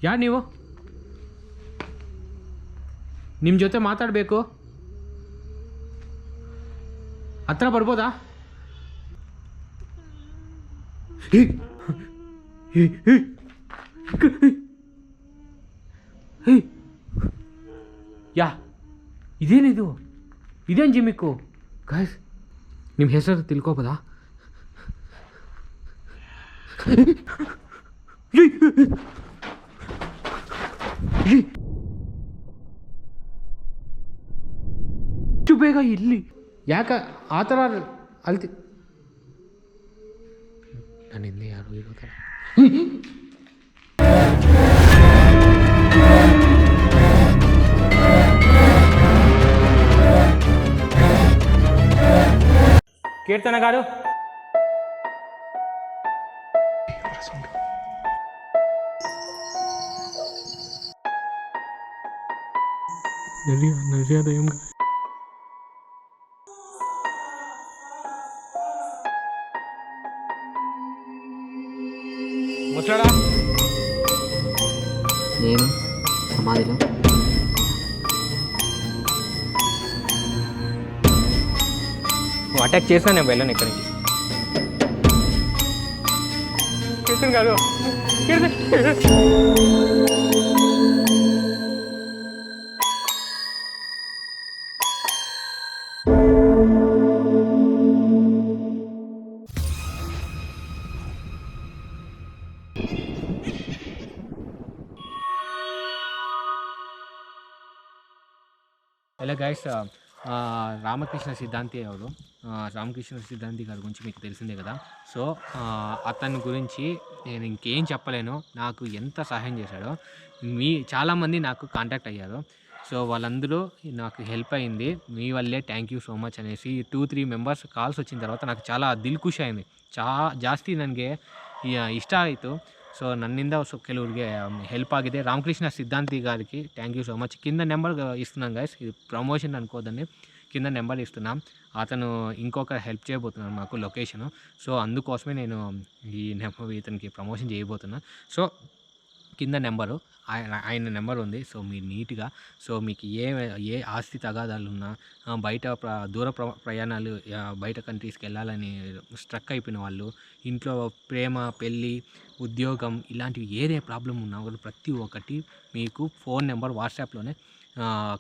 ಯಾರು ನೀವು? ನಿಮ್ಮ ಜೊತೆ ಮಾತಾಡಬೇಕು. ಹತ್ರ ಬರ್ಬೋದಾ? ಯಾ ಇದೇನಿದು? ಇದೇನು ಜಿಮ್ಮಿಕ್ಕು? ಗಾಯ್ಸ್, ನಿಮ್ಮ ಹೆಸರು ತಿಳ್ಕೊಬೋದಾ? ಇಷ್ಟು ಬೇಗ ಇಲ್ಲಿ ಯಾಕ ಆ ಥರ ಅಲ್ತಿ? ನಾನು ಹಿಂದೆ ಯಾರು ಇರೋ ಥರ. కీర్తన గారు, దయ్యం వచ్చాడా? నేను సమాధిలో అటాక్ చేసినా నేను వెళ్ళను ఇక్కడి నుంచి. కీర్తన్ గారు, ಎಲ್ಲ గైస్, రామకృష్ణ సిద్ధాంతి ಅವರು, రామకృష్ణ సిద్ధాంతి గారి గురించి మీకు తెలిసిందే కదా. సో అతని గురించి నేను ఇంకేం చెప్పలేను. నాకు ఎంత సహాయం చేశాడో, చాలామంది నాకు కాంటాక్ట్ అయ్యారు. సో వాళ్ళందరూ నాకు హెల్ప్ అయింది. మీ వల్లే, థ్యాంక్ ಯು ಸೋ ಮಚ್ అనేసి 2-3 మెంಬರ್ಸ್ ಕಾಲ್ಸ್ వచ్చిನ తర్వాత నాకు చాలా ದಿಲ್ ಖುಷಿ ಅయింది. ಜಾಸ್ತಿ ನನಗೆ ಇಷ್ಟ ಆಯಿತು. ಸೊ ನನ್ನಿಂದ ಕೆಲವ್ರಿಗೆ ಹೆಲ್ಪ್ ಆಗಿದೆ. ರಾಮಕೃಷ್ಣ ಸಿದ್ಧಾಂತಿ గారికి థ్యాంక్ యూ సో మచ్. కింద నెంబర్ ఇస్తున్నాం గైస్, ఇది ప్రమోషన్ అనుకోదండి. కింద నెంబర్ ఇస్తున్నాం. అతను ఇంకొక హెల్ప్ చేయబోతున్నాను మాకు లొకేషను. సో అందుకోసమే నేను ఈ నెంబర్ ఇతనికి ప్రమోషన్ చేయబోతున్నా. సో కింద నెంబరు, ఆయన నెంబర్ ఉంది. సో మీరు నీట్గా, సో మీకు ఏ ఆస్తి తగాదాలున్నా, బయట దూర ప్రయాణాలు, బయట కంట్రీస్కి వెళ్ళాలని స్ట్రక్ అయిపోయిన వాళ్ళు, ఇంట్లో ప్రేమ, పెళ్ళి, ఉద్యోగం, ఇలాంటివి ఏదే ప్రాబ్లం ఉన్నా కూడా ప్రతి ఒక్కటి మీకు ఫోన్ నెంబర్ వాట్సాప్లోనే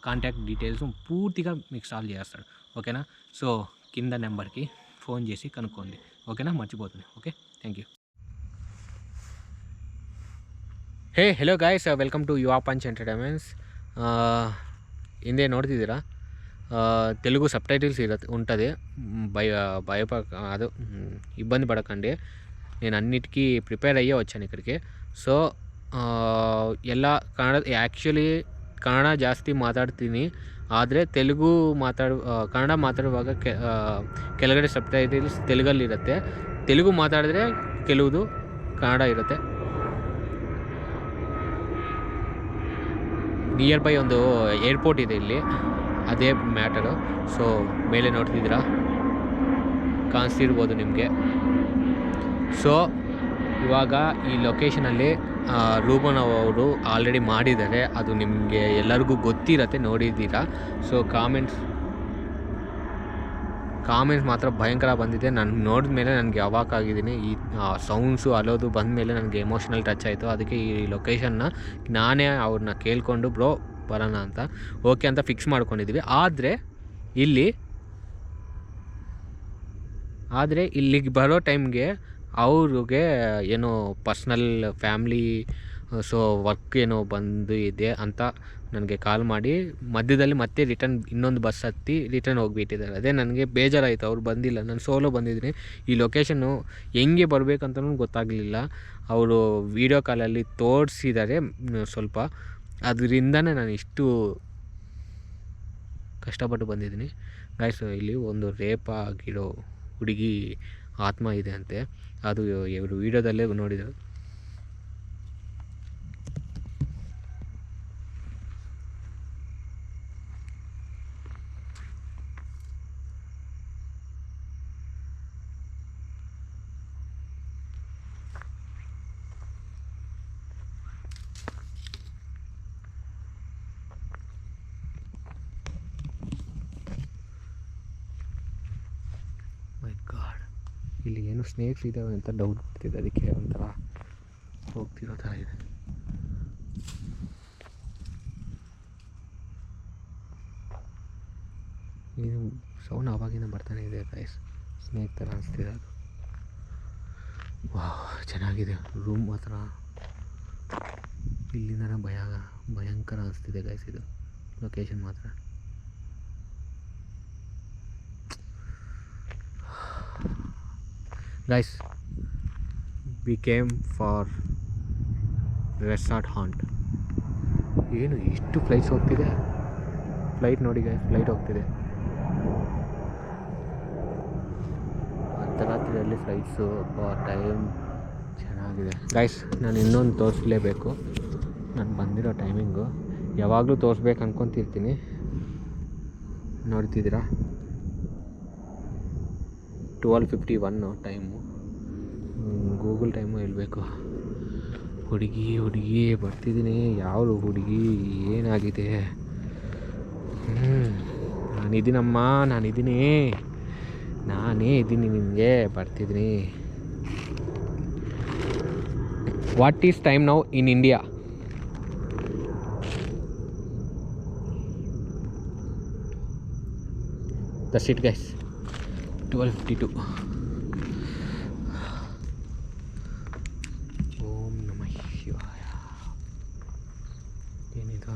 కాంటాక్ట్ డీటెయిల్స్ పూర్తిగా మీకు సాల్వ్ చేస్తాడు. ఓకేనా? సో కింద నెంబర్కి ఫోన్ చేసి కనుక్కోండి. ఓకేనా? మర్చిపోతుంది. Okay, thank you. Hey hello guys, welcome to Yuva punch entertainments. ಹಿಂದೆ ನೋಡ್ತಿದ್ದೀರಾ, తెలుగు సబ్ టైటిల్స్ ఉంటుంది. ఇబ్బంది పడకండి, నేను అన్నిటికీ ప్రిపేర్ అయ్యే వచ్చాను ಇಕ್ಕಡಿಗೆ. ಸೊ ಆ್ಯಕ್ಚುಲಿ ಕನ್ನಡ ಜಾಸ್ತಿ ಮಾತಾಡ್ತೀನಿ, ಆದರೆ ಕನ್ನಡ ಮಾತಾಡುವಾಗ ಕೆಳಗಡೆ ಸಬ್ ಟೈಟಿಲ್ಸ್ ತೆಲುಗಲ್ಲಿರುತ್ತೆ. ತೆಲುಗು ಮಾತಾಡಿದ್ರೆ ಕೆಲವುದು ಕನ್ನಡ ಇರುತ್ತೆ. ನಿಯರ್ ಬೈ ಒಂದು ಏರ್ಪೋರ್ಟ್ ಇದೆ ಇಲ್ಲಿ, ಅದೇ ಮ್ಯಾಟರು. ಸೊ ಮೇಲೆ ನೋಡ್ತಿದ್ದೀರಾ, ಕಾಣಿಸ್ತಿರ್ಬೋದು ನಿಮಗೆ. ಸೊ ಇವಾಗ ಈ ಲೊಕೇಶನಲ್ಲಿ ರೂಮನ್ ಅವರು ಆಲ್ರೆಡಿ ಮಾಡಿದ್ದಾರೆ, ಅದು ನಿಮಗೆ ಎಲ್ಲರಿಗೂ ಗೊತ್ತಿರತ್ತೆ, ನೋಡಿದ್ದೀರಾ. ಸೊ ಕಾಮೆಂಟ್ಸ್ ಮಾತ್ರ ಭಯಂಕರ ಬಂದಿದೆ. ನಾನು ನೋಡಿದ ಮೇಲೆ ನನಗೆ ಅವಾಕ್ ಆಗಿದ್ದೀನಿ. ಈ ಸೌಂಡ್ಸು ಅಲೋದು ಬಂದ ಮೇಲೆ ನನಗೆ ಎಮೋಷ್ನಲ್ ಟಚ್ ಆಯಿತು. ಅದಕ್ಕೆ ಈ ಲೊಕೇಶನ್ನ ನಾನೇ ಅವ್ರನ್ನ ಕೇಳಿಕೊಂಡು ಬ್ರೋ ಬರೋಣ ಅಂತ ಓಕೆ ಅಂತ ಫಿಕ್ಸ್ ಮಾಡ್ಕೊಂಡಿದ್ದೀವಿ. ಆದರೆ ಇಲ್ಲಿಗೆ ಬರೋ ಟೈಮ್ಗೆ ಅವ್ರಿಗೆ ಏನೋ ಪರ್ಸ್ನಲ್ ಫ್ಯಾಮ್ಲಿ, ಸೊ ವರ್ಕ್ ಏನೋ ಬಂದು ಇದೆ ಅಂತ ನನಗೆ ಕಾಲ್ ಮಾಡಿ ಮಧ್ಯದಲ್ಲಿ ಮತ್ತೆ ಇನ್ನೊಂದು ಬಸ್ ಹತ್ತಿ ರಿಟರ್ನ್ ಹೋಗಿಬಿಟ್ಟಿದ್ದಾರೆ. ಅದೇ ನನಗೆ ಬೇಜಾರಾಯಿತು, ಅವ್ರು ಬಂದಿಲ್ಲ, ನಾನು ಸೋಲೋ ಬಂದಿದ್ದೀನಿ. ಈ ಲೊಕೇಶನ್ನು ಹೆಂಗೆ ಬರಬೇಕಂತಲೂ ಗೊತ್ತಾಗಲಿಲ್ಲ. ಅವರು ವೀಡಿಯೋ ಕಾಲಲ್ಲಿ ತೋರಿಸಿದ್ದಾರೆ ಸ್ವಲ್ಪ, ಅದರಿಂದನೇ ನಾನು ಇಷ್ಟು ಕಷ್ಟಪಟ್ಟು ಬಂದಿದ್ದೀನಿ ಗೈಸ್. ಇಲ್ಲಿ ಒಂದು ರೇಪ್ ಆಗಿರೋ ಹುಡುಗಿ ಆತ್ಮ ಇದೆ ಅಂತೆ, ಅದು ಇವರು ವೀಡಿಯೋದಲ್ಲೇ ನೋಡಿದರು. ಇಲ್ಲಿ ಏನು ಸ್ನೇಕ್ಸ್ ಇದ್ದಾವೆ ಅಂತ ಡೌಟ್ ಬರ್ತಿದೆ, ಅದಕ್ಕೆ ಒಂಥರ ಹೋಗ್ತಿರೋ ಥರ ಇದೆ. ಇದು ಸೌಂಡ್ ಆವಾಗಿನ ಬರ್ತಾನೆ ಇದೆ ಗೈಸ್, ಸ್ನೇಕ್ ಥರ ಅನಿಸ್ತಿದೆ ಅದು. ವಾಹ್, ಚೆನ್ನಾಗಿದೆ ರೂಮ್ ಮಾತ್ರ. ಇಲ್ಲಿಂದ ಭಯಂಕರ ಅನಿಸ್ತಿದೆ ಗೈಸ್ ಇದು ಲೊಕೇಶನ್ ಮಾತ್ರ. Guys, we came for resort haunt. ಏನು ಇಷ್ಟು ಫ್ಲೈಟ್ಸ್ ಹೋಗ್ತಿದೆ, ಫ್ಲೈಟ್ ನೋಡಿ ಗೈಸ್, ಫ್ಲೈಟ್ ಹೋಗ್ತಿದೆ ಅರ್ಧರಾತ್ರಿಯಲ್ಲಿ ಫ್ಲೈಟ್ಸು. ಟೈಮ್ ಚೆನ್ನಾಗಿದೆ ಗೈಸ್. ನಾನು ಇನ್ನೊಂದು ತೋರಿಸಲೇಬೇಕು, ನಾನು ಬಂದಿರೋ ಟೈಮಿಂಗು ಯಾವಾಗಲೂ ತೋರಿಸ್ಬೇಕು ಅಂದ್ಕೊತಿರ್ತೀನಿ. ನೋಡ್ತಿದ್ದೀರಾ 12:51 ಟೈಮು, ಗೂಗಲ್ ಟೈಮು ಹೇಳ್ಬೇಕು. ಹುಡುಗಿ ಬರ್ತಿದ್ದೀನಿ. ಯಾವುದು ಹುಡುಗಿ, ಏನಾಗಿದೆ? ನಾನಿದ್ದೀನಮ್ಮ, ನಾನೇ ಇದ್ದೀನಿ, ನಿಮಗೆ ಬರ್ತಿದ್ದೀನಿ. What is time now in India? That's it guys, 12:52. ಓಂ ನಮಃ ಶಿವಾಯ. ಏನಿದು?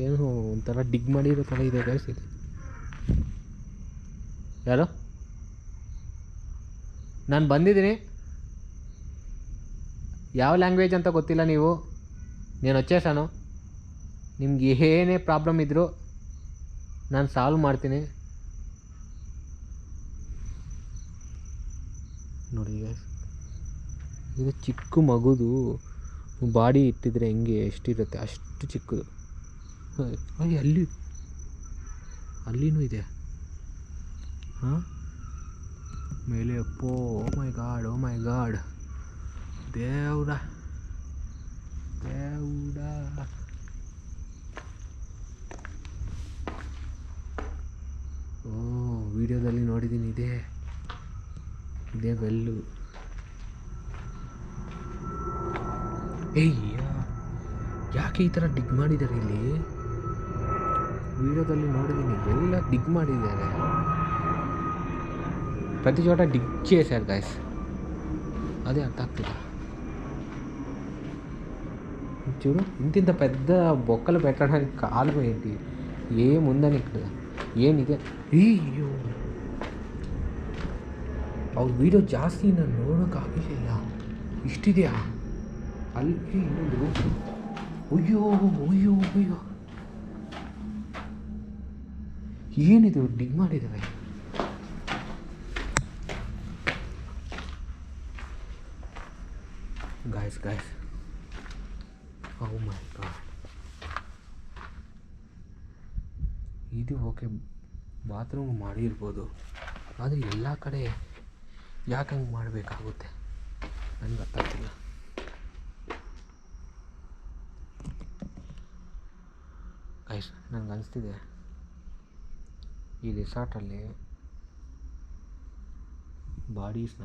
ಏನು ಒಂಥರ ಡಿಗ್ ಮಾಡಿರೋ ಥರ ಇದೆ ಗೈಸ್ ಇದು. ಯಾರು? ನಾನು ಬಂದಿದ್ದೀನಿ. ಯಾವ ಲ್ಯಾಂಗ್ವೇಜ್ ಅಂತ ಗೊತ್ತಿಲ್ಲ. నేను వచ్చేసాను. ನಿಮ್ಗೆ ಏನೇ ಪ್ರಾಬ್ಲಮ್ ಇದ್ದರೂ ನಾನು ಸಾಲ್ವ್ ಮಾಡ್ತೀನಿ. ನೋಡಿ ಗೈಸ್, ಇದು ಚಿಕ್ಕ ಮಗುದು ಬಾಡಿ ಇಟ್ಟಿದ್ರೆ ಹೆಂಗೆ ಎಷ್ಟಿರುತ್ತೆ ಅಷ್ಟು ಚಿಕ್ಕದು. ಅಲ್ಲಿನೂ ಇದೆ. ಹಾಂ, ಮೇಲೆ ಅಪ್ಪೋ, ಓ ಮೈ ಗಾಡ್, ದೇವ್ರ. ಓ, ವಿಡಿಯೋದಲ್ಲಿ ನೋಡಿದ್ದೀನಿ, ಇದೇ ಬೆಲ್ಲು. ಯಾಕೆ ಈ ಥರ ಡಿಗ್ ಮಾಡಿದ್ದಾರೆ ಇಲ್ಲಿ? ವಿಡಿಯೋದಲ್ಲಿ ನೋಡಿದ್ದೀನಿ, ಎಲ್ಲ ಡಿಗ್ ಮಾಡಿದ್ದಾರೆ. ప్రతి చోట డిగ్ చేశారు గైస్, అదే అర్థం ಆಗ್ತಿಲ್ಲ. చూడు, ఇంత పెద్ద బొక్కలు పెట్టడానికి కాలం ఏంటి? ఏముందని ఇక్కడ? ಏನಿದೆ? ಅಯ್ಯೋ, ಅವ್ರ ವೀಡಿಯೋ ಜಾಸ್ತಿ ನಾನು ನೋಡೋಕ್ಕಾಗಲಿಲ್ಲ. ಇಷ್ಟಿದೆಯಾ ಅಲ್ಲಿ? ಇನ್ನೊಂದು. ಅಯ್ಯೋ, ಏನಿದು ಡಿಗ್ ಮಾಡಿದ್ದಾರೆ? ಗಾಯ್ಸ್, ಓ ಮೈ ಗಾಡ್. ಇದು ಓಕೆ, ಬಾತ್ರೂಮ್ ಮಾಡಿರ್ಬೋದು, ಆದರೆ ಎಲ್ಲ ಕಡೆ ಯಾಕೆ ಹಂಗೆ ಮಾಡಬೇಕಾಗುತ್ತೆ ನನಗೆ ಗೊತ್ತಾಗ್ತಿಲ್ಲ. ಗೈಸ್, ನನಗೆ ಅನಿಸ್ತಿದೆ ಈ ರಿಸಾರ್ಟಲ್ಲಿ ಬಾಡೀಸ್ನ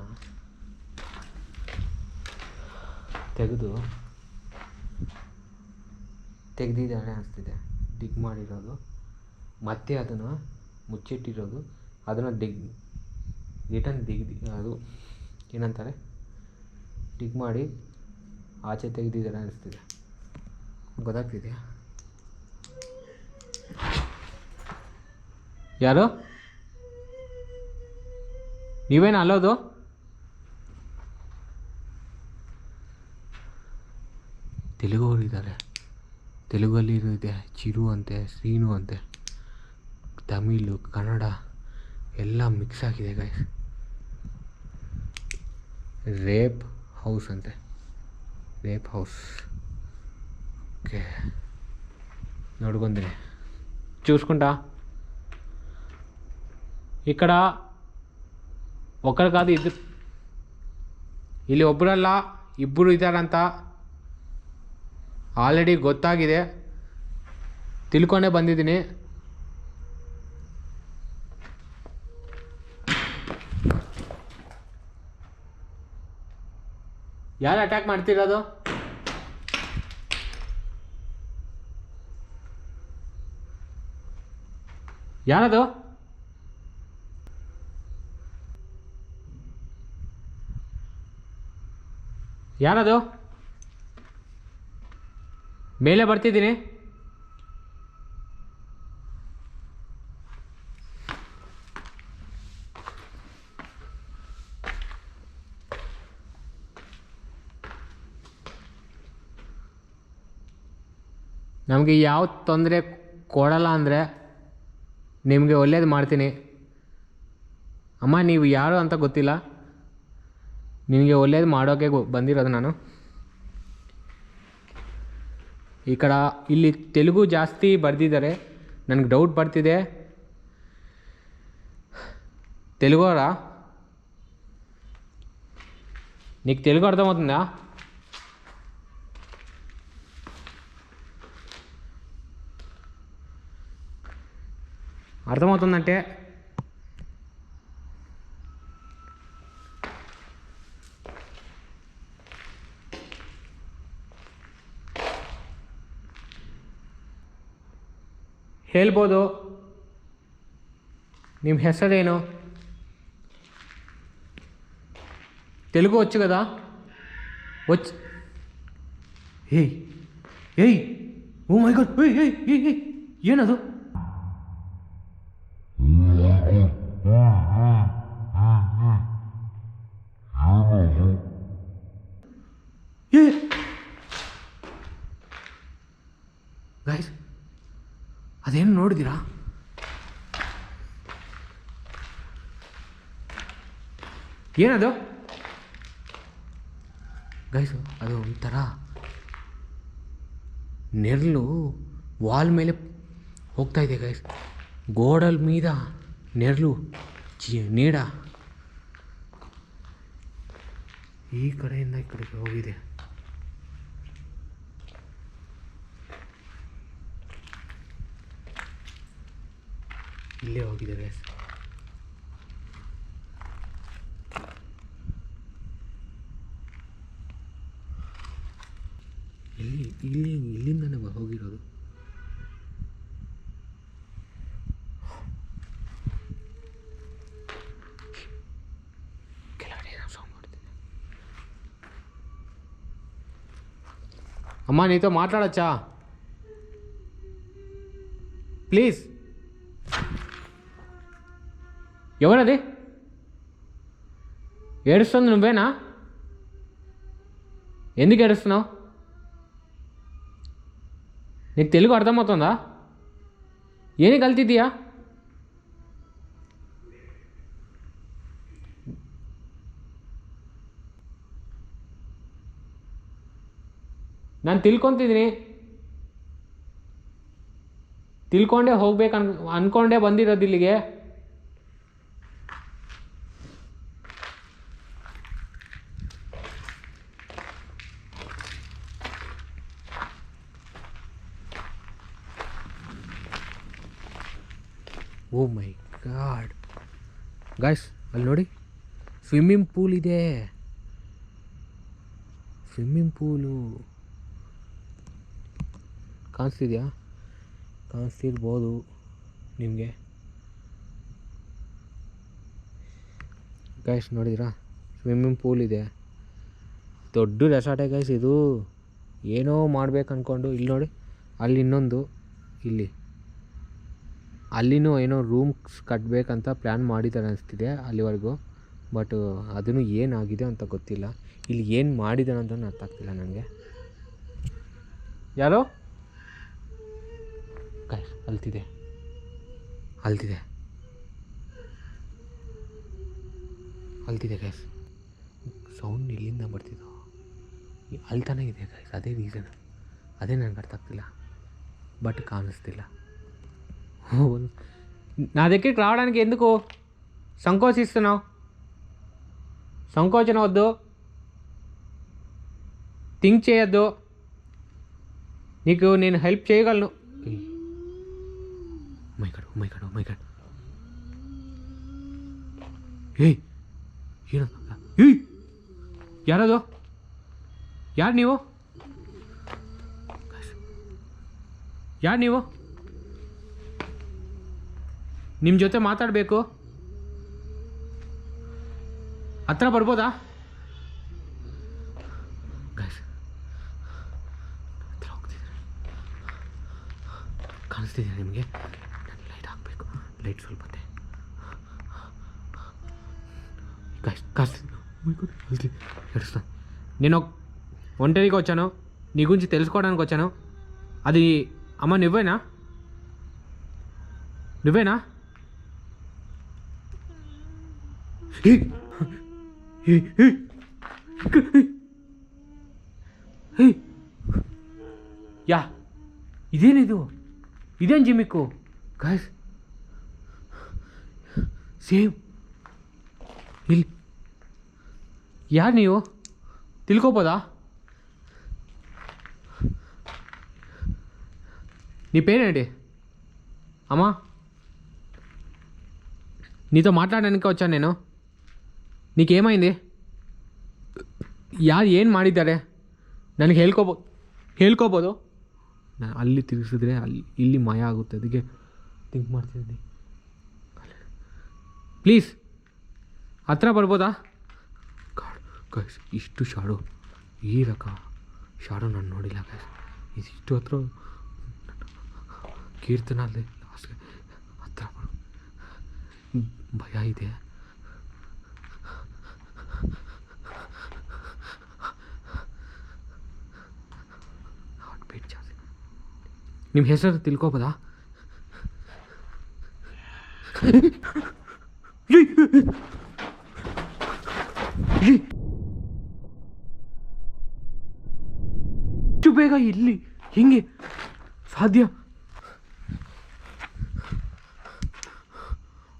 ತೆಗೆದಿದ್ದಾರೆ ಅನಿಸ್ತಿದೆ. ಡಿಗ್ ಮಾಡಿರೋದು, ಮತ್ತೆ ಅದನ್ನು ಮುಚ್ಚಿಟ್ಟಿರೋದು, ಅದನ್ನು ರಿಟರ್ನ್ ಅದು ಏನಂತಾರೆ, ಡಿಗ್ ಮಾಡಿ ಆಚೆ ತೆಗೆದಿದ್ದಾರೆ ಅನಿಸ್ತಿದೆ. ಗೊತ್ತಾಗ್ತಿದೆಯಾ? ಯಾರು ನೀವೇನು ಅಲ್ಲೋದು? ತೆಲುಗವರು ಇದ್ದಾರೆ. ತೆಲುಗಲ್ಲಿ ಇದೆ, ಚಿರು ಅಂತೆ, ಶ್ರೀನು ಅಂತೆ, ತಮಿಳು, ಕನ್ನಡ ಎಲ್ಲ ಮಿಕ್ಸ್ ಆಗಿದೆ ಗೈಸ್. ರೇಪ್ హౌస్ అంతే, రేప్ హౌస్. ఓకే, ನೋಡ್ಕೊಂತೀನಿ చూసుకుంటా. ఇక్కడ ఒకరు కాదు, ఇద్దరు, ಇಲ್ಲಿ ಒಬ್ಬರಲ್ಲ ಇಬ್ಬರು ಇದ್ದಾರಂತ ಆಲ್ರೆಡಿ ಗೊತ್ತಾಗಿದೆ, ತಿಳ್ಕೊಂಡೇ ಬಂದಿದ್ದೀನಿ. ಯಾರು ಅಟ್ಯಾಕ್ ಮಾಡ್ತಿರೋದು? ಯಾರದು? ಯಾರದು? ಮೇಲೆ ಬರ್ತಿದ್ದೀನಿ. ನಮಗೆ ಯಾವ ತೊಂದರೆ ಕೊಡಲ್ಲ ಅಂದರೆ ನಿಮಗೆ ಒಳ್ಳೇದು ಮಾಡ್ತೀನಿ. ಅಮ್ಮ ನೀವು ಯಾರು ಅಂತ ಗೊತ್ತಿಲ್ಲ, ನಿನಗೆ ಒಳ್ಳೇದು ಮಾಡೋಕ್ಕೆ ಬಂದಿರೋದು ನಾನು. ಈ ಕಡೆ ಇಲ್ಲಿ ತೆಲುಗು ಜಾಸ್ತಿ ಬರೆದಿದ್ದಾರೆ, ನನಗೆ ಡೌಟ್ ಬರ್ತಿದೆ. తెలుగోరా? నీకు తెలుగు అర్థమవుతుందా? అర్థమవుతుందంటే ಹೇಳ್ಬೋದು. ನಿಮ್ಮ ಹೆಸರೇನು? తెలుగు వచ్చు కదా? వచ్చు. ಏಯ್ ಏಯ್, ಓ ಮೈ ಗಾಡ್, ಏಯ್ ಏಯ್ ಏಯ್ ಏಯ್, ಏನದು? ಏ ಗೈಸ್, ಅದೇನು ನೋಡಿದ್ದೀರಾ? ಏನದು ಗೈಸು? ಅದು ಒಂಥರ ನೆರಳು ವಾಲ್ ಮೇಲೆ ಹೋಗ್ತಾ ಇದೆ ಗೈಸ್. ಗೋಡಲ್ ಮೀದ ನೆರಳು ನೀಡ ಈ ಕಡೆಯಿಂದ ಈ ಕಡೆಗೆ ಹೋಗಿದೆ. ಇಲ್ಲೇ ಹೋಗಿದೆ ಗೈಸ್. ಇಲ್ಲಿಂದನೇ ಹೋಗಿರೋದು. ಕೆಳಗಡೆ ಸೌಂಡ್ ಮಾಡ್ತೀನಿ. అమ్మా నీతో మాట్లాడచ్చా ప్లీజ్? ఎవరది ఏడుస్తుంది? నువ్వేనా? ఎందుకు ఏడుస్తున్నావు? నీకు తెలుగు అర్థమవుతుందా? ಏನೇ ಕಲ್ತಿದ್ದೀಯಾ? ನಾನು ತಿಳ್ಕೊಂಡೇ ಹೋಗ್ಬೇಕು ಅನ್ಕೊಂಡೇ ಬಂದಿರೋದು ಇಲ್ಲಿಗೆ. ಓ ಮೈ ಗಾಡ್ ಗಾಯ್ಸ್, ಅಲ್ಲಿ ನೋಡಿ, ಸ್ವಿಮ್ಮಿಂಗ್ ಪೂಲ್ ಇದೆ. ಸ್ವಿಮ್ಮಿಂಗ್ ಪೂಲು ಕಾಣಿಸ್ತಿದೆಯಾ? ಕಾಣಿಸ್ತಿರ್ಬೋದು ನಿಮಗೆ ಗೈಸ್. ನೋಡಿದ್ರಾ? ಸ್ವಿಮ್ಮಿಂಗ್ ಪೂಲ್ ಇದೆ. ದೊಡ್ಡ ರೆಸಾರ್ಟೇ ಗೈಸ್ ಇದು. ಏನೋ ಮಾಡ್ಬೇಕು ಅಂದ್ಕೊಂಡು ಇಲ್ಲಿ ನೋಡಿ, ಅಲ್ಲಿ ಇನ್ನೊಂದು, ಅಲ್ಲಿನೂ ಏನೋ ರೂಮ್ಸ್ ಕಟ್ಟಬೇಕಂತ ಪ್ಲ್ಯಾನ್ ಮಾಡಿದ್ದಾರೆ ಅನಿಸ್ತಿದೆ ಅಲ್ಲಿವರೆಗೂ. ಬಟ್ ಅದನ್ನು ಏನಾಗಿದೆ ಅಂತ ಗೊತ್ತಿಲ್ಲ. ಇಲ್ಲಿ ಏನು ಮಾಡಿದ್ದಾನೆ ಅಂತ ಅರ್ಥ ಆಗ್ತಿಲ್ಲ ನನಗೆ. ಯಾರೋ ಗೈಸ್ ಅಲ್ತಿದೆ ಗೈಸ್. ಸೌಂಡ್ ಇಲ್ಲಿಂದ ಬರ್ತಿದ್ದು, ಅಲ್ತಾನೆ ಇದೆ ಗೈಸ್. ಅದೇ ರೀಸನ್, ಅದೇ ನನಗೆ ಅರ್ಥ ಆಗ್ತಿಲ್ಲ. బట్ కానిస్తిలా. నా దగ్గరికి రావడానికి ఎందుకు సంకోచిస్తున్నావు? సంకోచన వద్దు, థింక్ చేయొద్దు. నీకు నేను హెల్ప్ చేయగలను. మై గాడ్ ಏಯ್ ಏನದು? ಏಯ್ ಯಾರದು? ಯಾರು ನೀವು? ಯಾರು ನೀವು? ನಿಮ್ಮ ಜೊತೆ ಮಾತಾಡಬೇಕು. ಹತ್ರ ಬರ್ಬೋದಾ? ಹತ್ರ ಹೋಗ್ತಿದ್ದಾರೆ. ಕಾಣಿಸ್ತಿದೆ ನಿಮಗೆ? ಲೈಟ್ ಹಾಕಬೇಕು. ಲೈಟ್ ಸ್ವಲ್ಪ ఏడుస్తా. నేను ఒంటరికి వచ్చాను, నీ గురించి తెలుసుకోవడానికి వచ్చాను. అది అమ్మ నువ్వేనా? నువ్వేనా? యా ఇదేనిದು ఇదేం జిమ్మిక్కు గాయస్ ಸೇಮ್ ಇಲ್ಲಿ. ಯಾರು ನೀವು? ತಿಳ್ಕೊಬೋದಾ? నీ పేరేంటి అమ్మా? నీతో మాట్లాడడానికి వచ్చాను నేను. నీకేమైంది? ಯಾರು ಏನು ಮಾಡಿದ್ದಾರೆ ನನಗೆ ಹೇಳ್ಕೋಬೋದು. ನಾನು ಅಲ್ಲಿ ತಿರುಗಿಸಿದ್ರೆ ಇಲ್ಲಿ ಮಾಯ ಆಗುತ್ತೆ, ಅದಕ್ಕೆ ಥಿಂಕ್ ಮಾಡ್ತಿದ್ದೀನಿ. ಪ್ಲೀಸ್ ಹತ್ರ ಬರ್ಬೋದಾ? ಗೈಸ್ ಇಷ್ಟು ಶಾಡೋ, ಈ ರಕ ಶಾಡೋ ನಾನು ನೋಡಿಲ್ಲ ಗೈಸ್. ಇಷ್ಟು ಹತ್ರ ಕೀರ್ತನ ಅಲ್ಲೇ ಲಾಸ್ಟ್ಗೆ ಹತ್ರ ಬರೋ ಭಯ ಇದೆ. ಹಾರ್ಟ್ ಬೀಟ್ ಜಾಸ್ತಿ. ನಿಮ್ಮ ಹೆಸರು ತಿಳ್ಕೊಬೋದಾ? ಇಷ್ಟು ಬೇಗ ಇಲ್ಲಿ ಹಿಂಗೆ ಸಾಧ್ಯ?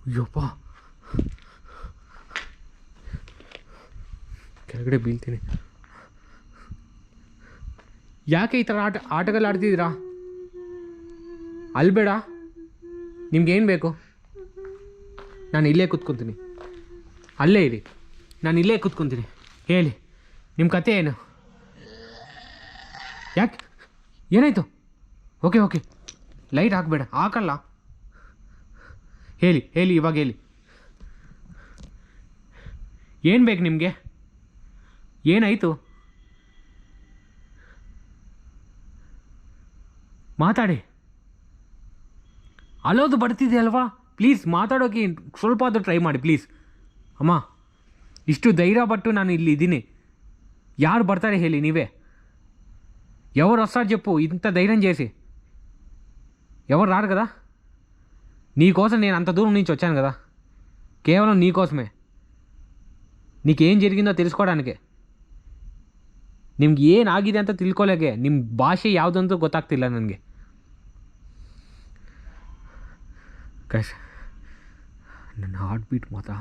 ಅಯ್ಯಪ್ಪ, ಕೆಳಗಡೆ ಬೀಳ್ತೀನಿ. ಯಾಕೆ ಈ ಥರ ಆಟಗಳು ಆಡ್ತಿದ್ದೀರಾ? ಅಲ್ಬೇಡ. ನಿಮ್ಗೇನು ಬೇಕು? ನಾನು ಇಲ್ಲೇ ಕೂತ್ಕೊತೀನಿ. ಅಲ್ಲೇ ಇರಿ, ನಾನು ಇಲ್ಲೇ ಕೂತ್ಕೊತೀನಿ. ಹೇಳಿ ನಿಮ್ಮ ಕತೆ ಏನು? ಯಾಕೆ ಏನಾಯಿತು? ಓಕೆ ಲೈಟ್ ಹಾಕಬೇಡ. ಹಾಕಲ್ಲ. ಹೇಳಿ ಇವಾಗ ಹೇಳಿ. ಏನು ಬೇಕು ನಿಮಗೆ? ಏನಾಯಿತು? ಮಾತಾಡಿ. ಅಲೋದು ಬರ್ತಿದೆ ಅಲ್ವಾ? ಪ್ಲೀಸ್ ಮಾತಾಡೋಕೆ ಸ್ವಲ್ಪ ಆದರೂ ಟ್ರೈ ಮಾಡಿ ಪ್ಲೀಸ್. ಅಮ್ಮ, ಇಷ್ಟು ಧೈರ್ಯ ಪಟ್ಟು ನಾನು ಇಲ್ಲಿ ಇದ್ದೀನಿ. ಯಾರು ಬರ್ತಾರೆ ಹೇಳಿ ನೀವೇ? ఎవరు వస్తారు చెప్పు? ఇంత ధైర్యం చేసి ఎవరు రారు కదా. నీకోసం నేను అంత దూరం నుంచి వచ్చాను కదా, కేవలం నీకోసమే. నీకేం జరిగిందో తెలుసుకోవడానికే. ನಿಮ್ಗೆ ಏನಾಗಿದೆ ಅಂತ ತಿಳ್ಕೊಳ್ಳೋಕ್ಕೆ. ನಿಮ್ಮ ಭಾಷೆ ಯಾವುದಂತೂ ಗೊತ್ತಾಗ್ತಿಲ್ಲ ನನಗೆ. ಕೈಸ್ ನನ್ನ ಹಾರ್ಟ್ ಬೀಟ್ ಮಾತ್ರ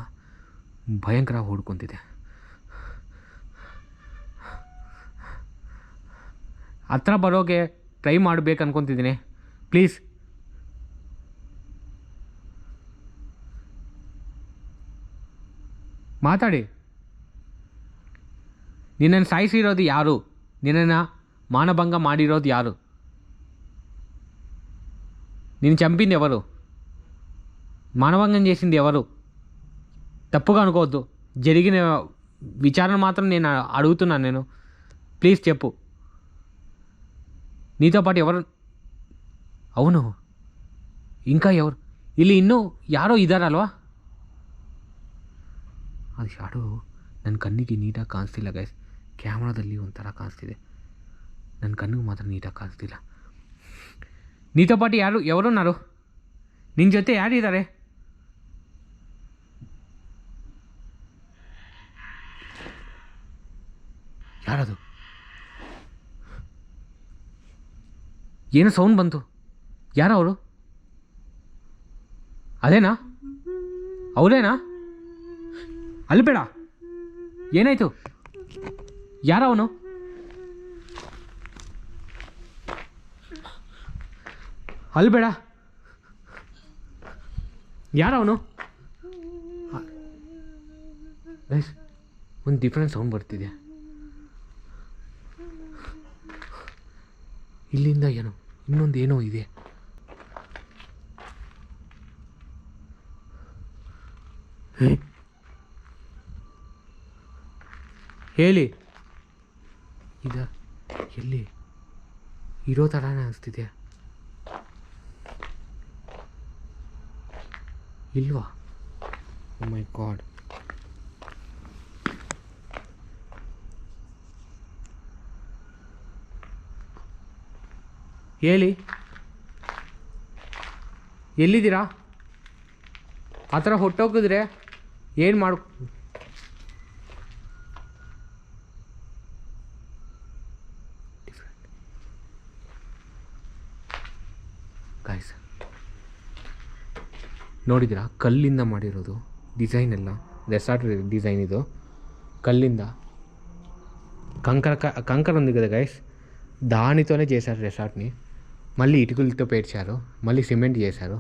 ಭಯಂಕರ ಓಡ್ಕೊತಿದೆ. ಹತ್ರ ಬರೋಗೆ ಟ್ರೈ ಮಾಡಬೇಕು ಅನ್ಕೊತಿದ್ದೀನಿ. ಪ್ಲೀಸ್ ಮಾತಾಡಿ. ನಿನ್ನನ್ನು ಸಾಯಿಸಿರೋದು ಯಾರು? ನಿನ್ನನ್ನು ಮಾನಭಂಗ ಮಾಡಿರೋದು ಯಾರು? నేను చంపింది ఎవరు? మానభంగం చేసింది ఎవరు? తప్పుగా అనుకోవద్దు. జరిగిన విచారణ మాత్రం నేను అడుగుతున్నాను. నేను ప్లీజ్ చెప్పు. నీతో పాటు ఎవరు? అవును, ఇంకా ఎవరు? ಇಲ್ಲಿ ಇನ್ನೂ ಯಾರೋ ಇದ್ದಾರಲ್ವಾ? ಅದು ಶಾಡೋ ನನ್ನ ಕಣ್ಣಿಗೆ ನೀಟಾಗಿ ಕಾಣಿಸ್ತಿಲ್ಲ ಗೈಸ್. ಕ್ಯಾಮ್ರಾದಲ್ಲಿ ಒಂಥರ ಕಾಣಿಸ್ತಿದೆ, ನನ್ನ ಕಣ್ಣಿಗೆ ಮಾತ್ರ ನೀಟಾಗಿ ಕಾಣಿಸ್ತಿಲ್ಲ. ನೀతో ಪಾటు ఎవరున్నారు? ನಿನ್ನ ಜೊತೆ ಯಾರಿದ್ದಾರೆ? ಯಾರದು? ಏನೋ ಸೌಂಡ್ ಬಂತು. ಯಾರು ಅವರು? ಅದೇನಾ? ಅವರೇನಾ? ಅಲ್ಲಿ ಬೇಡ. ಏನಾಯಿತು? ಯಾರವನು? ಅಲ್ಲಿ ಬೇಡ. ಯಾರವನು? ಒಂದು ಡಿಫ್ರೆಂಟ್ ಸೌಂಡ್ ಬರ್ತಿದೆ. ಇಲ್ಲಿಂದ ಏನೋ ಇನ್ನೊಂದು ಏನೋ ಇದೆ. ಹೇಳಿ ಇದು ಎಲ್ಲಿ ಇರೋ ಥರನೇ ಅನಿಸ್ತಿದೆ. ಇಲ್ವಾ? ಓ ಮೈ ಗಾಡ್. ಹೇಳಿ ಎಲ್ಲಿದ್ದೀರಾ? ಆ ಥರ ಹೊಟ್ಟೋಗಿದ್ರೆ ಏನು ಮಾಡು. ಗಾಯ್ಸ್ ನೋಡಿದ್ದೀರಾ? ಕಲ್ಲಿಂದ ಮಾಡಿರೋದು ಡಿಸೈನ್ ಎಲ್ಲ, ರೆಸಾರ್ಟ್ ಡಿಸೈನ್ ಇದು కళ్ళింద కంకర ఉంది కదా గైస్, దానితోనే చేశారు రిసార్ట్ని. మళ్ళీ ఇటుకలతో పేర్చారు, మళ్ళీ సిమెంట్ చేశారు.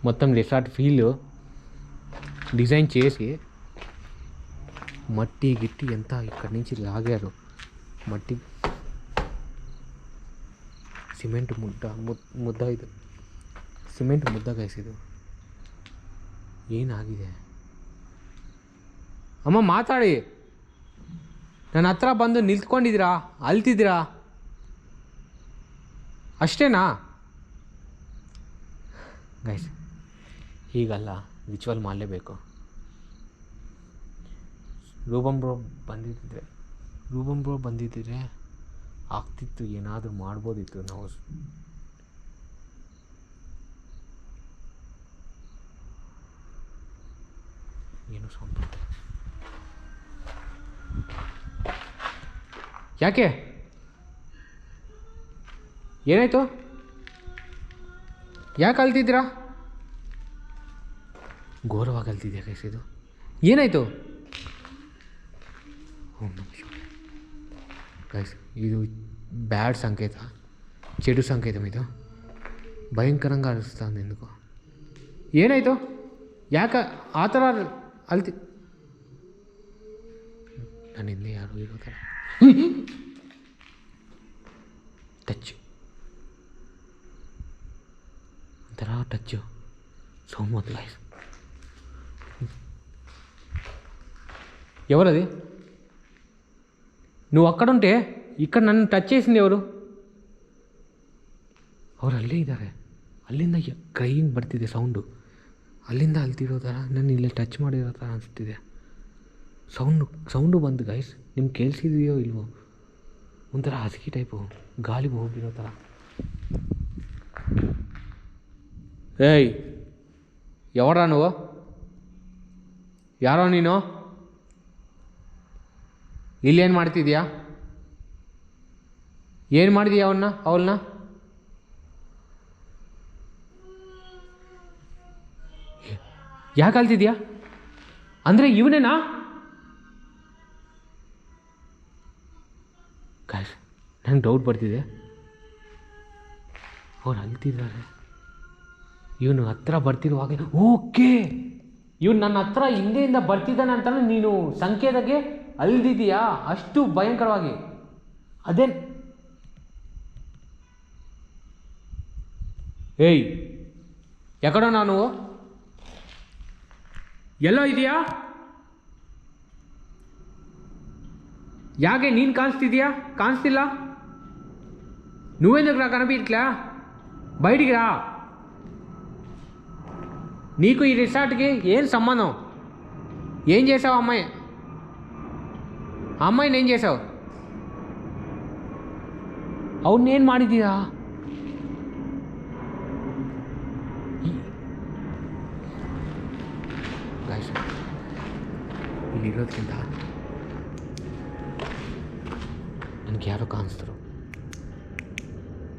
మొత్తం రిసార్ట్ ఫీల్ డిజైన్ చేసి మట్టి గిట్టి ఎంత ఇక్కడి నుంచి లాగారు. మట్టి ಸಿಮೆಂಟ್ ಮುದ್ದ ಇದು ಸಿಮೆಂಟ್ ಮುದ್ದ ಗೈಸ್. ಇದು ಏನಾಗಿದೆ? ಅಮ್ಮ ಮಾತಾಡಿ, ನನ್ನ ಹತ್ರ ಬಂದು ನಿಂತ್ಕೊಂಡಿದ್ದೀರಾ, ಅಲ್ತಿದ್ದೀರಾ ಅಷ್ಟೇನಾ ಗೈಸ್? ಹೀಗಲ್ಲ, ರಿಚುವಲ್ ಮಾಡಲೇಬೇಕು. ರೂಬಂ ಬ್ರೋ ಬಂದಿದ್ದರೆ ಆಗ್ತಿತ್ತು, ಏನಾದರೂ ಮಾಡ್ಬೋದಿತ್ತು ನಾವು. ಏನು ಸೌಂಡ್ ಬರುತ್ತೆ? ಯಾಕೆ? ಏನಾಯಿತು? ಯಾಕೆ ಅಲ್ತಿದ್ದೀರಾ? ಘೋರವಾಗಿ ಅಲ್ತಿದ್ಯಾ ಗೈಸ್ ಇದು? ಏನಾಯಿತು? ಗೈಸ್ ಇದು ಬ್ಯಾಡ್ ಸಂಕೇತ, చెడు సంకేతం. ಇದು భయంకరంగా అరుస్తుంది ఎందుకు? ಏನಾಯಿತು? ಯಾಕೆ ಆ ಥರ ಅಲ್ತಿ? ನನ್ನ ಹಿಂದೆ ಯಾರು ಇರೋ ಥರ ಟಚ್, ಒಂಥರ ಟಚ್ಚು సౌండ్ వద్దు గైస్. ఎవరది? నువ్వు అక్కడుంటే ఇక్కడ నన్ను టచ్ చేసింది ఎవరు? ಅವ್ರು ಅಲ್ಲೇ ಇದ್ದಾರೆ. ಅಲ್ಲಿಂದ ಕ್ರೈಯಿಂಗ್ ಬರ್ತಿದೆ ಸೌಂಡು, ಅಲ್ಲಿಂದ ಅಲ್ತಿರೋ ಥರ, ನಾನು ಇಲ್ಲೇ ಟಚ್ ಮಾಡಿರೋ ಥರ ಅನಿಸ್ತಿದೆ. ಸೌಂಡು ಬಂದು ಗೈಸ್, ನಿಮ್ಗೆ ಕೇಳಿಸಿದೆಯೋ ಇಲ್ವೋ? ಒಂಥರ ಹಸಿಗೆ ಟೈಪು, ಗಾಳಿಗೆ ಹೋಗಿರೋ ಥರ. ಏಯ್ ఎవరా నువ్వు? ಯಾರೋ ನೀನು? ಇಲ್ಲೇನು ಮಾಡ್ತಿದ್ಯಾ? ಏನು ಮಾಡಿದೀಯ ಅವಳನ್ನ? ಯಾಕೆ ಅಲ್ತಿದ್ಯಾ? ಅಂದರೆ ಇವನೇನಾ? ಗಾಯ್ಸ್ ನಂಗೆ ಡೌಟ್ ಬರ್ತಿದೆ, ಅವ್ರು ಅಲ್ತಿದ್ದಾರೆ. ಇವನು ಹತ್ರ ಬರ್ತಿರುವಾಗ, ಓಕೆ ಇವನು ನನ್ನ ಹತ್ರ ಹಿಂದೆಯಿಂದ ಬರ್ತಿದ್ದಾನೆ ಅಂತ ನೀನು ಸಂಕೇತಕ್ಕೆ ಅಲ್ದಿದೀಯಾ? ಅಷ್ಟು ಭಯಂಕರವಾಗಿ. ಅದೇ ಏಯ್ ಯಾಕಡೋ ನಾನು ಎಲ್ಲೋ ಇದೆಯಾ? ಯಾಕೆ ನೀನು ಕಾಣಿಸ್ತಿದ್ಯಾ? ಕಾಣಿಸ್ತಿಲ್ಲ? నువ్వెందుకు రా కనిపించట్లా? బయటికి రా. నీకు ఈ రిసార్ట్కి ఏం సంబంధం? ఏం చేసావు అమ్మాయి? ఆ అమ్మాయిని ఏం చేసావు? అవును నేను ಮಾಡಿದ್ದೀರಾ? ಗಾಯ್ಸ್ ಇಲ್ಲಿರೋದಕ್ಕಿಂತ ನನಗೆ ಯಾರೋ ಕಾಣಿಸಿದ್ರು,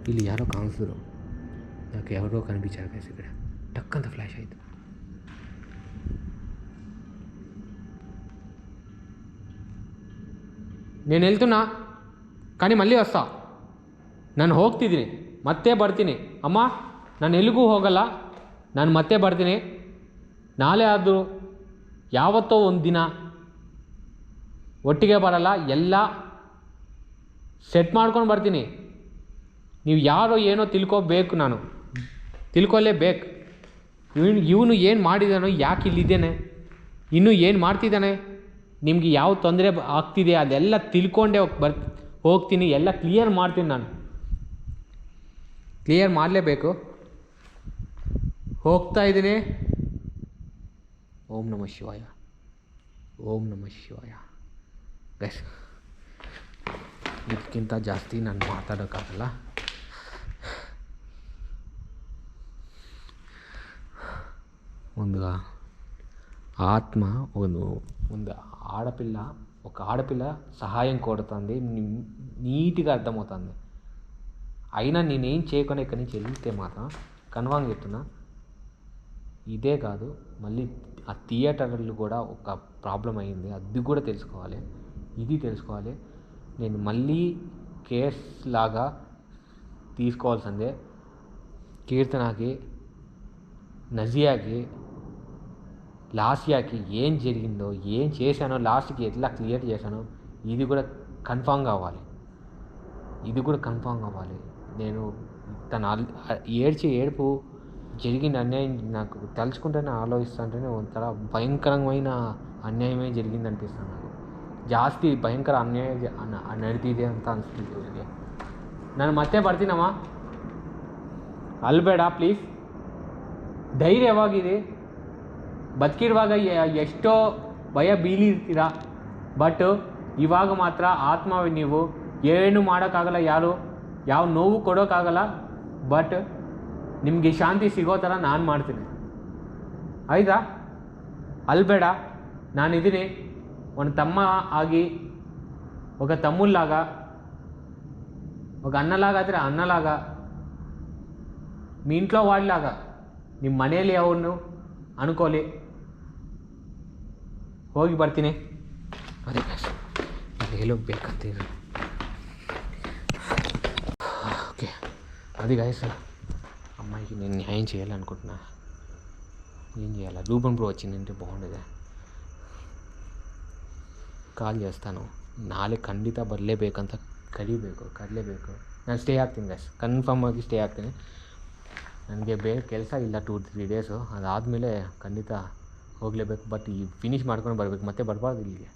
ಇಲ್ಲಿ ಯಾರೋ ಕಾಣಿಸಿದ್ರು. ಯಾಕೆ ಯಾರೋ ಕನಿపించారు ಗೈಸ್. ఇక్కడ ಟಕ್ ಅಂತ ಫ್ಲ್ಯಾಶ್ ಆಯಿತು. నేను వెళ్తున్నా కానీ మళ్ళీ వస్తా. ನಾನು ಹೋಗ್ತಿದ್ದೀನಿ, ಮತ್ತೆ ಬರ್ತೀನಿ. ಅಮ್ಮ ನಾನು ಎಲ್ಲಿಗೂ ಹೋಗಲ್ಲ, ನಾನು ಮತ್ತೆ ಬರ್ತೀನಿ. ನಾಳೆ ಆದರೂ ಯಾವತ್ತೋ ಒಂದು ದಿನ ಒಟ್ಟಿಗೆ ಬರಲ್ಲ, ಎಲ್ಲ ಸೆಟ್ ಮಾಡ್ಕೊಂಡು ಬರ್ತೀನಿ. ನೀವು ಯಾರೋ ಏನೋ ತಿಳ್ಕೊಬೇಕು, ನಾನು ತಿಳ್ಕೊಳ್ಳೇಬೇಕು. ಇವನು ಏನು ಮಾಡಿದಾನೋ, ಯಾಕೆ ಇಲ್ಲಿದ್ದೇನೆ, ಇನ್ನೂ ಏನು ಮಾಡ್ತಿದ್ದಾನೆ, ನಿಮಗೆ ಯಾವ ತೊಂದರೆ ಆಗ್ತಿದೆ ಅದೆಲ್ಲ ತಿಳ್ಕೊಂಡೇ ಹೋಗ್ತೀನಿ, ಎಲ್ಲ ಕ್ಲಿಯರ್ ಮಾಡ್ತೀನಿ. ನಾನು ಕ್ಲಿಯರ್ ಮಾಡಲೇಬೇಕು. ಹೋಗ್ತಾ ಇದ್ದೀನಿ. ಓಂ ನಮಃ ಶಿವಾಯ, ಓಂ ನಮಃ ಶಿವಾಯ. ಗೈಸ್, ಇದಕ್ಕಿಂತ ಜಾಸ್ತಿ ನಾನು ಮಾತಾಡೋಕ್ಕಾಗಲ್ಲ. ಒಂದು ಆತ್ಮ ಒಂದು ఆడపిల్ల సహాయం కోరుతుంది, నీట్గా అర్థమవుతుంది. అయినా నేనేం చేయకుండా ఇక్కడి నుంచి వెళ్తే మాత్రం కన్ఫామ్గా చెప్తున్నా, ఇదే కాదు మళ్ళీ ఆ థియేటర్లు కూడా ఒక ప్రాబ్లం అయింది, అది కూడా తెలుసుకోవాలి, ఇది తెలుసుకోవాలి. నేను మళ్ళీ కేస్ లాగా తీసుకోవాల్సిందే. కీర్తనకి, నజియాకి, లాస్యాకి ఏం జరిగిందో, ఏం చేశానో, లాస్ట్కి ఎట్లా క్లియర్ చేశానో ఇది కూడా కన్ఫామ్ కావాలి, ఇది కూడా కన్ఫామ్ కావాలి. నేను తన ఏడుపు జరిగిన అన్యాయం నాకు తలుచుకుంటేనే, ఆలోచిస్తుంటేనే ಒಂಥರ ಭಯಂಕರమైన ಅನ್ಯಾಯವೇ జరిగింది అనిపిస్తుంది నాకు. ಜಾಸ್ತಿ ಭಯಂಕರ ಅನ್ಯಾಯ ನಡೆದಿದೆ ಅಂತ ಅನಿಸ್ತಿದೆ ನನಗೆ. ನಾನು ಮತ್ತೆ ಬರ್ತೀನಮ್ಮ, ಅಲ್ಬೇಡ ಪ್ಲೀಸ್. ಧೈರ್ಯವಾಗಿದೆ. ಬದುಕಿರುವಾಗ ಎಷ್ಟೋ ಭಯ ಬೀಳಿರ್ತೀರ, ಬಟ್ ಇವಾಗ ಮಾತ್ರ ಆತ್ಮವೇ ನೀವು. ಏನು ಮಾಡೋಕ್ಕಾಗಲ್ಲ, ಯಾವ ನೋವು ಕೊಡೋಕ್ಕಾಗಲ್ಲ, ಬಟ್ ನಿಮಗೆ ಶಾಂತಿ ಸಿಗೋ ಥರ ನಾನು ಮಾಡ್ತೀನಿ, ಆಯಿತಾ? ಅಲ್ಬೇಡ, ನಾನಿದ್ದೀನಿ. ಒಂದು తమ్మ ఆగి, ఒక తమ్ముళ్ళలాగా, ఒక అన్నలాగా ಆದರೆ అన్నలాగా, మీ ఇంట్లో వాళ్ళలాగా, ನಿಮ್ಮ ಮನೆಯಲ್ಲಿ ಅವನು ಅನ್ಕೊಳ್ಳಿ. ಹೋಗಿ ಬರ್ತೀನಿ. ಅದೇ ನಾನು ಹೇಳೋಗ್ಬೇಕಂತೀನಿ. ఓకే, అది గాయస్, అమ్మాయికి నేను న్యాయం చేయాలనుకుంటున్నా. ఏం చేయాలి? రూపన్ బ్రో వచ్చిందంటే బాగుండేది. ಕಾಲ್ చేస్తాను. ನಾಳೆ ಖಂಡಿತ ಬರಲೇಬೇಕಂತ ಕರೀಬೇಕು. ನಾನು ಸ್ಟೇ ಆಗ್ತೀನಿ ಗೈಸ್, ಕನ್ಫರ್ಮ್ ಆಗಿ ಸ್ಟೇ ಆಗ್ತೀನಿ. ನನಗೆ ಬೇರೆ ಕೆಲಸ ಇಲ್ಲ 2-3 ಡೇಸು. ಅದಾದಮೇಲೆ ಖಂಡಿತ ಹೋಗಲೇಬೇಕು. ಬಟ್ ಈ ಫಿನಿಷ್ ಮಾಡ್ಕೊಂಡು ಬರಬೇಕು, ಮತ್ತೆ ಬರಬಾರ್ದು ಇಲ್ಲಿಗೆ.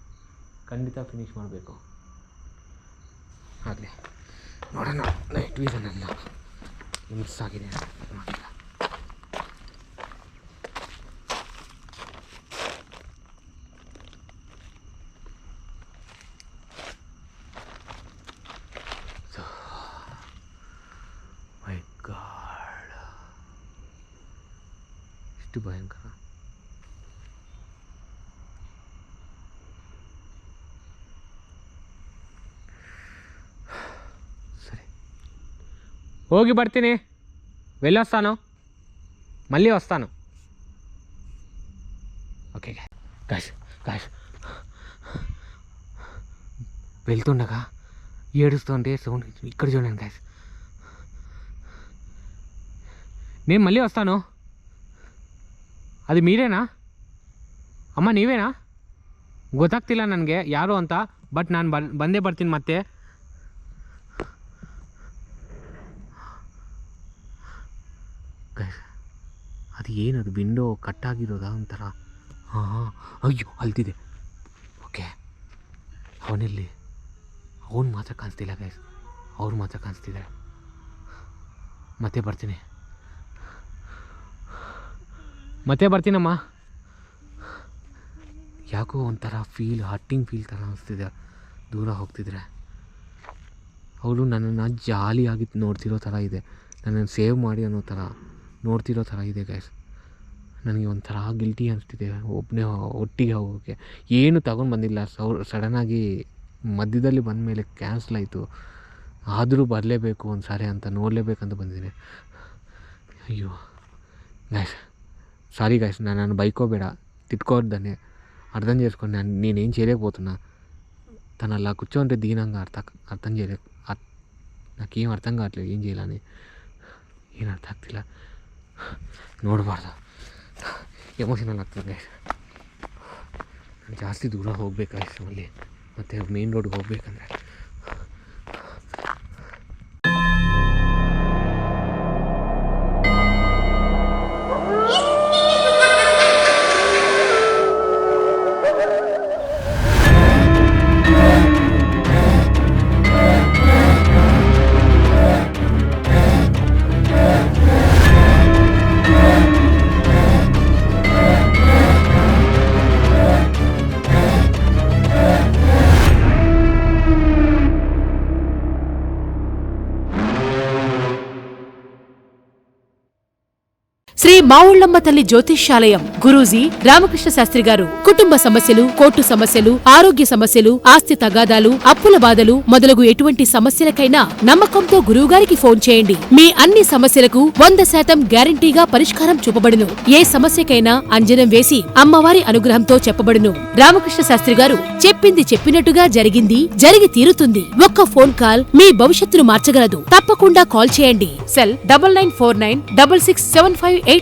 ಖಂಡಿತ ಫಿನಿಷ್ ಮಾಡಬೇಕು. ಆಗಲಿ, ನೋಡೋಣ. ನೈಟ್ ವೀಸನ್ನೆಲ್ಲ ಮಿಸ್ ಆಗಿದೆ, ಮಾಡಿಲ್ಲ. ಮೈ ಗಾಡ್, ಎಷ್ಟು ಭಯಂಕರ. సరే, ಹೋಗಿ ಬರ್ತೀನಿ. వెళ్ళొస్తాను, మళ్ళీ వస్తాను. ఓకే గాయ్స్, వెళ్తుండగా ఏడుస్తుంటే సౌండ్ ఇక్కడ చూడండి గాయ్స్. నేను మళ్ళీ వస్తాను. ಅದು మీరేನಾ ಅಮ್ಮ? ನೀವೇನಾ? ಗೊತ್ತಾಗ್ತಿಲ್ಲ ನನಗೆ ಯಾರು ಅಂತ, ಬಟ್ ನಾನು ಬಂದೇ ಬರ್ತೀನಿ ಮತ್ತೆ. ಅದು ಏನದು ವಿಂಡೋ ಕಟ್ಟಾಗಿರೋದಾ ಒಂಥರ? ಹಾಂ, ಅಯ್ಯೋ ಅಲ್ತಿದೆ. ಓಕೆ, ಅವನಲ್ಲಿ ಅವನು ಮಾತ್ರ ಕಾಣಿಸ್ತಿಲ್ಲ ಗೈಸ್, ಅವ್ರು ಮಾತ್ರ ಕಾಣಿಸ್ತಿದ್ದಾರೆ. ಮತ್ತೆ ಬರ್ತೀನಮ್ಮ. ಯಾಕೋ ಒಂಥರ ಹಟ್ಟಿಂಗ್ ಫೀಲ್ ಥರ ಅನಿಸ್ತಿದೆ ದೂರ ಹೋಗ್ತಿದ್ರೆ. ಅವರು ನನ್ನನ್ನು ಜಾಲಿಯಾಗಿ ನೋಡ್ತಿರೋ ಥರ ಇದೆ, ನನ್ನನ್ನು ಸೇವ್ ಮಾಡಿ ಅನ್ನೋ ಥರ ನೋಡ್ತಿರೋ ಥರ ಇದೆ ಗೈಸ್. ನನಗೆ ಒಂಥರ ಗಿಲ್ಟಿ ಅನಿಸ್ತಿದೆ ಒಬ್ಬನೇ ಒಟ್ಟಿಗೆ ಹೋಗೋಕ್ಕೆ. ಏನು ತಗೊಂಡು ಬಂದಿಲ್ಲ, ಸಡನ್ನಾಗಿ ಮಧ್ಯದಲ್ಲಿ ಬಂದ ಮೇಲೆ ಕ್ಯಾನ್ಸಲ್ ಆಯಿತು. ಆದರೂ ಬರಲೇಬೇಕು ಒಂದು ಸಾರಿ ಅಂತ, ನೋಡಲೇಬೇಕಂತ ಬಂದಿದ್ದೀನಿ. ಅಯ್ಯೋ ಗೈಸ್, సారీ గైస్, నన్ను బైకోబేడ తిట్టుకోవద్దని అర్థం చేసుకోండి. నేనేం చేయలేకపోతున్నా. తను అలా కూర్చోంటే దీనంగా అర్థం చేయలేదు. నాకేం అర్థం కావట్లేదు ఏం చేయాలని, ಏನು ಅರ್ಥ ಆಗ್ತಿಲ್ಲ. ನೋಡಬಾರ್ದು, ಎಮೋಷನಲ್ ಆಗ್ತದೆ ಗೈಸ್. ನಾನು ಜಾಸ್ತಿ ದೂರ ಹೋಗ್ಬೇಕು ಗೈಸ್, ಅಲ್ಲಿ ಮತ್ತು ಮೇನ್ ರೋಡ್ಗೆ ಹೋಗ್ಬೇಕಂದ್ರೆ శ్రీ మావుళ్ళమ్మ తల్లి జ్యోతిష్యాలయం గురూజీ రామకృష్ణ శాస్త్రి గారు. కుటుంబ సమస్యలు, కోర్టు సమస్యలు, ఆరోగ్య సమస్యలు, ఆస్తి తగాదాలు, అప్పుల బాధలు మొదలగు ఎటువంటి సమస్యలకైనా నమ్మకంతో గురువుగారికి ఫోన్ చేయండి. మీ అన్ని సమస్యలకు 100% గ్యారంటీగా పరిష్కారం చూపబడును. ఏ సమస్యకైనా అంజనం వేసి అమ్మవారి అనుగ్రహంతో చెప్పబడును. రామకృష్ణ శాస్త్రి గారు చెప్పింది చెప్పినట్టుగా జరిగి తీరుతుంది. ఒక్క ఫోన్ కాల్ మీ భవిష్యత్తును మార్చగలదు. తప్పకుండా కాల్ చేయండి. సెల్ 9949667583.